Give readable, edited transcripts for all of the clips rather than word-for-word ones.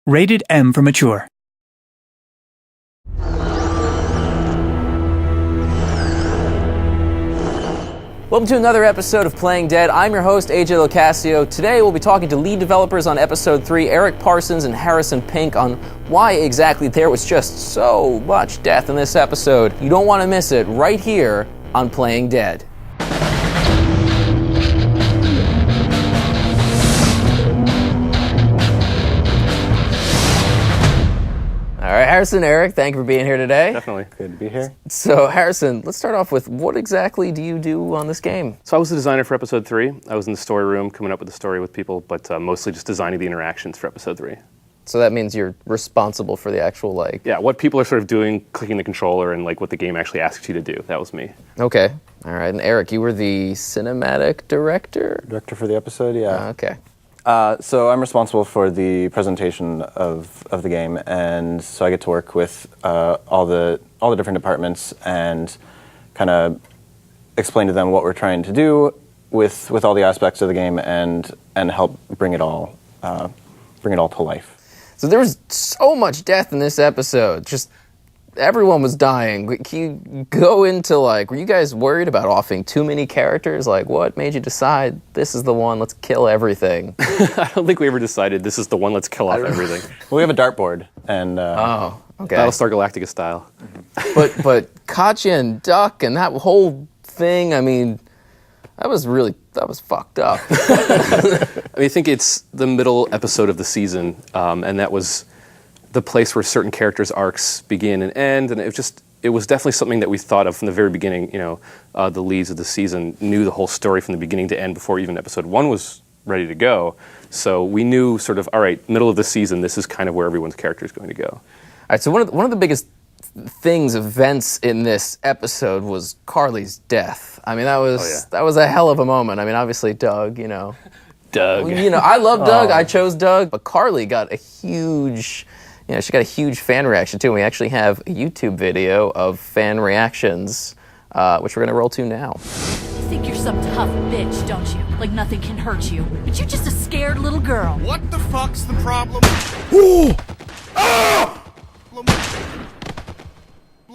Rated M for mature. Welcome to another episode of Playing Dead. I'm your host, AJ Locascio. Today we'll be talking to lead developers on episode 3, Eric Parsons and Harrison Pink, on why exactly there was just so much death in this episode. You don't want to miss it right here on Playing Dead. All right, Harrison, Eric, thank you for being here today. Definitely. Good to be here. So, Harrison, let's start off with what exactly do you do on this game? So I was the designer for episode 3. I was in the story room coming up with the story with people, but mostly just designing the interactions for episode 3. So that means you're responsible for the actual, Yeah, what people are sort of doing, clicking the controller, and what the game actually asks you to do. That was me. Okay. All right. And Eric, you were the cinematic director? Director for the episode, yeah. Okay. So I'm responsible for the presentation of the game, and so I get to work with all the different departments and kind of explain to them what we're trying to do with all the aspects of the game and help bring it all to life. So there was so much death in this episode. Just everyone was dying. Can you go into, were you guys worried about offing too many characters? What made you decide this is the one, let's kill everything? I don't think we ever decided this is the one, let's kill off everything. Well, we have a dartboard, and Oh, okay. Battlestar Galactica style. But Katya and Duck and that whole thing, I mean, that was fucked up. I think it's the middle episode of the season, and that was the place where certain characters' arcs begin and end, and it was definitely something that we thought of from the very beginning. The leads of the season knew the whole story from the beginning to end before even episode 1 was ready to go. So we knew sort of, all right, middle of the season, this is kind of where everyone's character is going to go. All right, so one of the biggest events in this episode was Carly's death. I mean, that was a hell of a moment. I mean, obviously Doug, Doug. I love Doug. I chose Doug, but Carly got a huge, she got a huge fan reaction too. And we actually have a YouTube video of fan reactions, which we're gonna roll to now. You think you're some tough bitch, don't you? Like nothing can hurt you. But you're just a scared little girl. What the fuck's the problem? What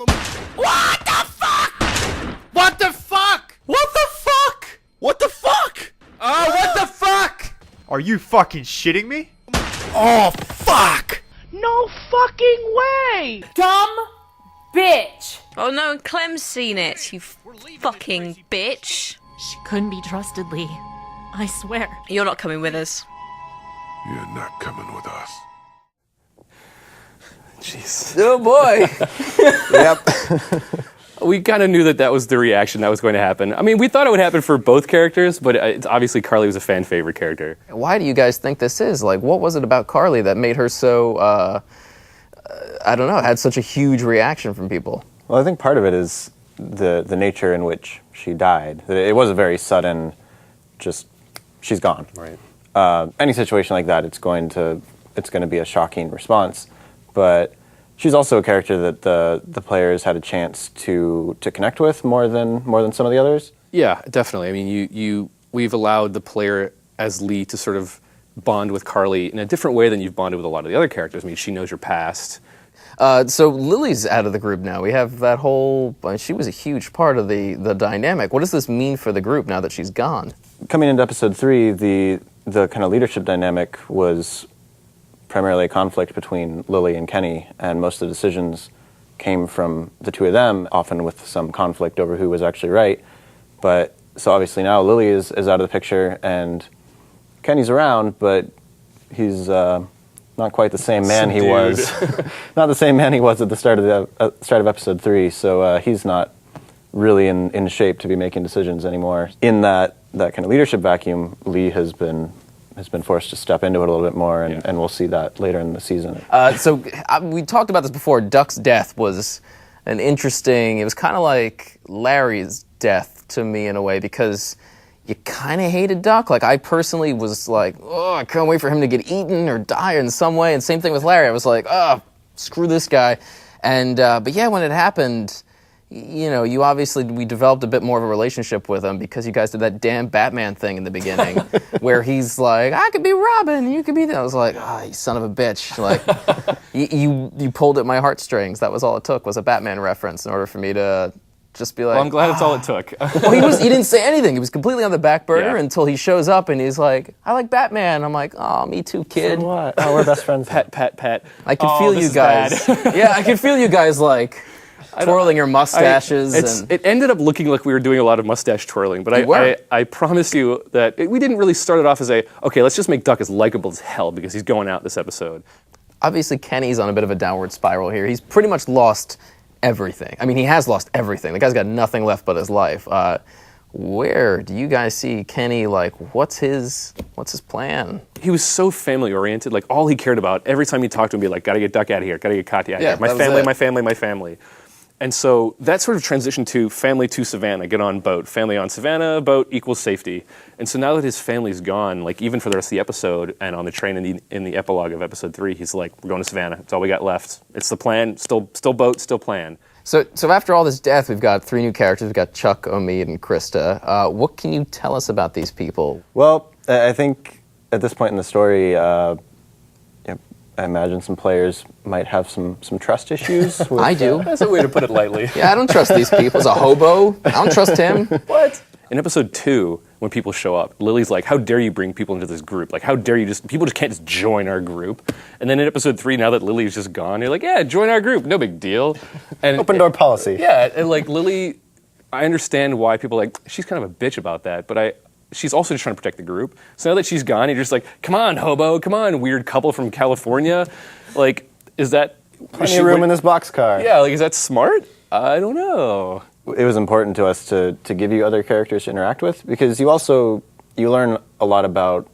the fuck? What the fuck? What the fuck? What the fuck? What the fuck? Are you fucking shitting me? Oh, fuck! No fucking way! Dumb bitch. Oh no, and Clem's seen it, you fucking bitch. She couldn't be trusted, Lee. I swear. You're not coming with us. You're not coming with us. Jeez. Oh boy. yep. We kind of knew that was the reaction that was going to happen. I mean, we thought it would happen for both characters, but obviously Carly was a fan favorite character. Why do you guys think this is? What was it about Carly that made her so, I don't know, had such a huge reaction from people? Well, I think part of it is the nature in which she died. It was a very sudden, she's gone. Right. Any situation like that, it's going to be a shocking response. But she's also a character that the players had a chance to connect with more than some of the others. Yeah, definitely. I mean, we've allowed the player as Lee to sort of bond with Carly in a different way than you've bonded with a lot of the other characters. I mean, she knows your past. So Lily's out of the group now. We have that whole, she was a huge part of the dynamic. What does this mean for the group now that she's gone? Coming into episode 3, the kind of leadership dynamic was primarily a conflict between Lily and Kenny, and most of the decisions came from the two of them, often with some conflict over who was actually right. But so obviously now Lily is out of the picture, and Kenny's around, but he's not quite the same man he was. Not the same man he was at the start of episode 3. So he's not really in shape to be making decisions anymore. In that kind of leadership vacuum, Lee has been forced to step into it a little bit more, and we'll see that later in the season. We talked about this before. Duck's death was it was kind of like Larry's death to me in a way, because you kind of hated Duck. I personally was I can't wait for him to get eaten or die in some way, and same thing with Larry. I was like, screw this guy. And but yeah, when it happened, you obviously, we developed a bit more of a relationship with him because you guys did that damn Batman thing in the beginning where he's like, I could be Robin, you could be that. I was like, you son of a bitch. Like, you pulled at my heartstrings. That was all it took, was a Batman reference in order for me to just be like, Well, I'm glad that's all it took. Well, he didn't say anything. He was completely on the back burner Yeah. until he shows up and he's like, I like Batman. I'm like, oh, me too, kid. What? Oh, we're best friends. Pat. I could Oh, feel this you is guys. bad. Yeah, I could feel you guys like twirling your mustaches. It ended up looking like we were doing a lot of mustache twirling, but We were. I promise you that we didn't really start it off as okay, let's just make Duck as likable as hell because he's going out this episode. Obviously, Kenny's on a bit of a downward spiral here. He's pretty much lost everything. I mean, he has lost everything. The guy's got nothing left but his life. Where do you guys see Kenny? Like, what's his plan? He was so family oriented. Like all he cared about every time he talked to him, be like, "Gotta get Duck out of here. Gotta get Katya out of Yeah, here. My that was family, it. my family, my family." And so that sort of transitioned to family to Savannah. Get on boat. Family on Savannah. Boat equals safety. And so now that his family's gone, like even for the rest of the episode, and on the train in the epilogue of episode 3, he's like, "We're going to Savannah. It's all we got left. It's the plan. Still boat. Still plan." So after all this death, we've got 3 new characters. We've got Chuck, Omid, and Krista. What can you tell us about these people? Well, I think at this point in the story, I imagine some players might have some trust issues. With, I do. That's a way to put it lightly. Yeah, I don't trust these people. He's a hobo. I don't trust him. What? In episode 2, when people show up, Lily's like, "How dare you bring people into this group? Like, how dare you people just can't just join our group." And then in episode 3, now that Lily's just gone, you're like, "Yeah, join our group. No big deal." And open door policy. Yeah, and like Lily, I understand why people she's kind of a bitch about that, but she's also just trying to protect the group. So now that she's gone, you're just like, "Come on, hobo, come on, weird couple from California." Like, is that Plenty of room in this boxcar. Yeah, like is that smart? I don't know. It was important to us to give you other characters to interact with because you learn a lot about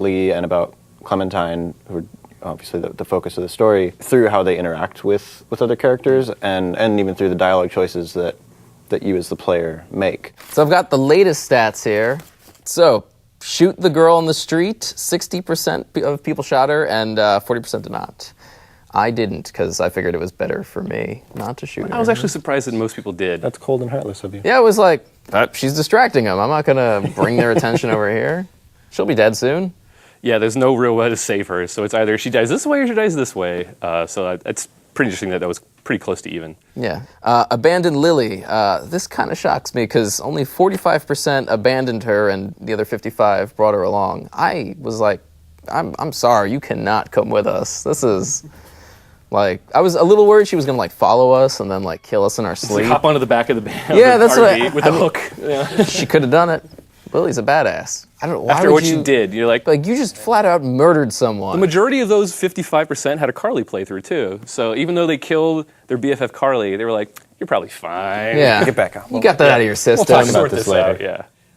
Lee and about Clementine, who are obviously the focus of the story, through how they interact with other characters and even through the dialogue choices that you as the player make. So I've got the latest stats here. So, shoot the girl on the street, 60% of people shot her, and 40% did not. I didn't, because I figured it was better for me not to shoot her. I was actually surprised that most people did. That's cold and heartless of you. Yeah, it was like, she's distracting them. I'm not going to bring their attention over here. She'll be dead soon. Yeah, there's no real way to save her, so it's either she dies this way or she dies this way. So it's pretty interesting that was pretty close to even. Yeah. Abandoned Lily. This kind of shocks me because only 45% abandoned her and the other 55 brought her along. I was like, I'm sorry, you cannot come with us. This is like, I was a little worried she was going to like follow us and then like kill us in our sleep. Hop onto the back of the van. Yeah, that's RV what with a hook. Yeah. She could have done it. Lily's a badass. I don't know why. After what you did, you're like you just flat out murdered someone. the majority of those 55% had a Carly playthrough too. So even though they killed their BFF Carly, they were like, "You're probably fine." Yeah. Get back out. You got that out of your system. talk about Sort this this later. out.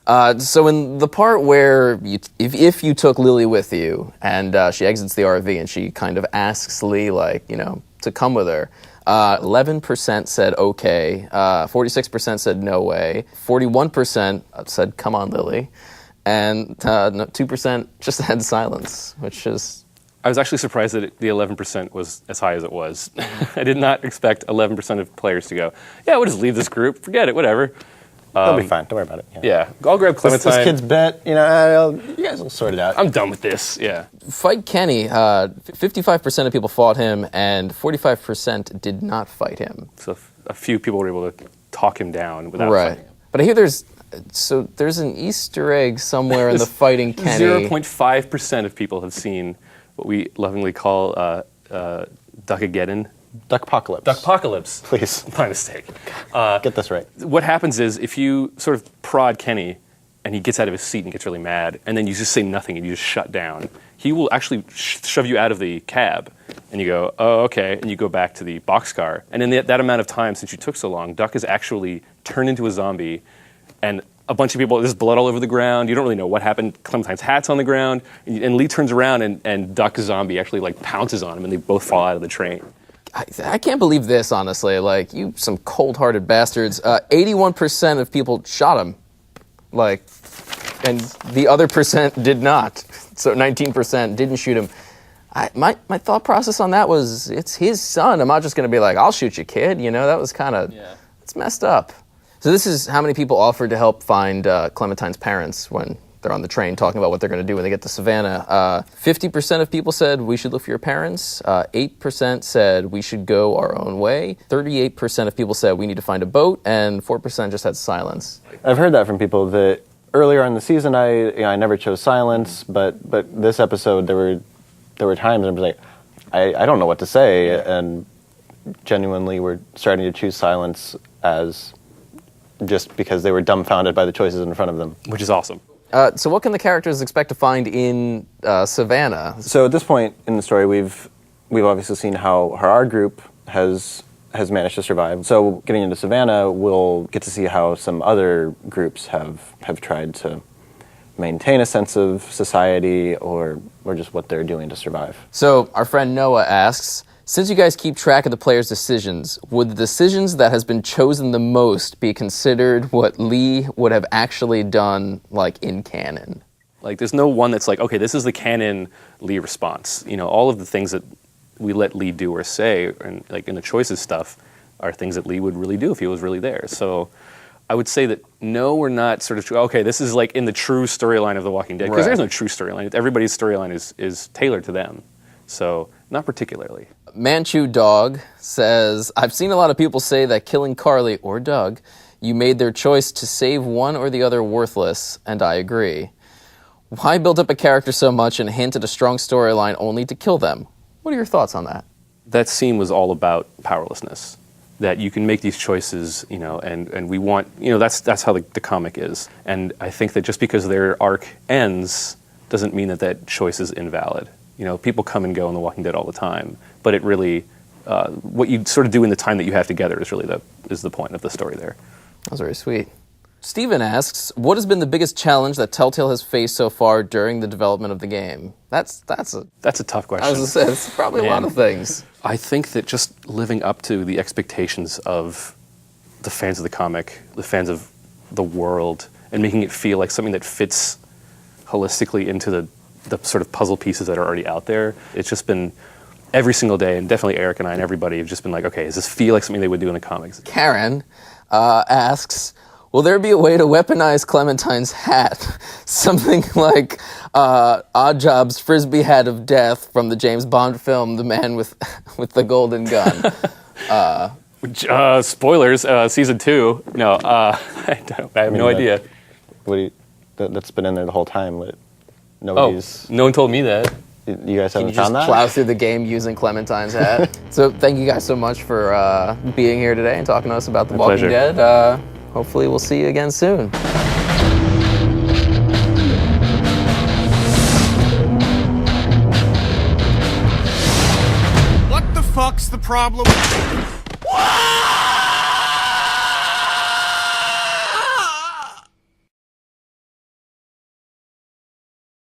Yeah. So in the part where if you took Lily with you and she exits the RV and she kind of asks Lee to come with her, 11% said okay, 46% said no way, 41% said come on Lily, and 2% just had silence, which is... I was actually surprised that the 11% was as high as it was. I did not expect 11% of players to go, "Yeah, we'll just leave this group, forget it, whatever." They'll be fine. Don't worry about it. Yeah, I'll grab Clementine. This kid's bet. You guys will sort it out. I'm done with this. Yeah. Fight Kenny, 55% of people fought him and 45% did not fight him. So a few people were able to talk him down without Right. fighting him. But I hear there's an Easter egg somewhere in the Fighting Kenny. 0.5% of people have seen what we lovingly call Duckageddon. Duckpocalypse. Duckpocalypse. Please. My mistake. Get this right. What happens is if you sort of prod Kenny and he gets out of his seat and gets really mad, and then you just say nothing and you just shut down, he will actually shove you out of the cab. And you go, "Oh, okay," and you go back to the boxcar. And in that amount of time since you took so long, Duck is actually turned into a zombie, and a bunch of people, there's blood all over the ground. You don't really know what happened. Clementine's hat's on the ground, and Lee turns around and Duck zombie actually like pounces on him, and they both fall out of the train. I can't believe this, honestly. Like, you some cold-hearted bastards. 81% of people shot him. Like, and the other percent did not. So 19% didn't shoot him. My thought process on that was, it's his son. I'm not just going to be like, "I'll shoot you, kid." That was kind of It's messed up. So this is how many people offered to help find Clementine's parents when they're on the train talking about what they're going to do when they get to Savannah. 50% of people said we should look for your parents. 8% said we should go our own way. 38% of people said we need to find a boat. And 4% just had silence. I've heard that from people that earlier in the season I never chose silence, but this episode there were times I was like, I don't know what to say, and genuinely were starting to choose silence as just because they were dumbfounded by the choices in front of them. Which is awesome. So what can the characters expect to find in Savannah? So at this point in the story, we've obviously seen how our group has managed to survive. So getting into Savannah, we'll get to see how some other groups have tried to maintain a sense of society or just what they're doing to survive. So our friend Noah asks, since you guys keep track of the players' decisions, would the decisions that has been chosen the most be considered what Lee would have actually done, like, in canon? Like, there's no one that's like, okay, this is the canon Lee response. You know, all of the things that we let Lee do or say, and like in the choices stuff, are things that Lee would really do if he was really there. So I would say that no, we're not sort of, okay, this is like in the true storyline of The Walking Dead, because there's no true storyline. Everybody's storyline is tailored to them. So not particularly. Manchu Dog says, I've seen a lot of people say that killing Carly or Doug, you made their choice to save one or the other worthless, and I agree. Why build up a character so much and hint at a strong storyline only to kill them? What are your thoughts on that? That scene was all about powerlessness. That you can make these choices, you know, and we want, you know, that's how the comic is. And I think that just because their arc ends doesn't mean that choice is invalid. You know, people come and go in The Walking Dead all the time, but it really, what you sort of do in the time that you have together is really the point of the story there. That was very sweet. Steven asks, what has been the biggest challenge that Telltale has faced so far during the development of the game? That's a tough question. I was going to say, it's probably a lot of things. I think that just living up to the expectations of the fans of the comic, the fans of the world, and making it feel like something that fits holistically into the sort of puzzle pieces that are already out there. It's just been every single day, and definitely Eric and I and everybody have just been like, okay, does this feel like something they would do in the comics? Karen asks, will there be a way to weaponize Clementine's hat? Something like Oddjob's Frisbee hat of death from the James Bond film, The Man with the Golden Gun. Spoilers, season 2. No, I have no idea. That's been in there the whole time. Nobody's. No one told me that. You guys haven't You just found that? plow through the game using Clementine's hat. So thank you guys so much for being here today and talking to us about The Walking Dead. Hopefully we'll see you again soon. What the fuck's the problem?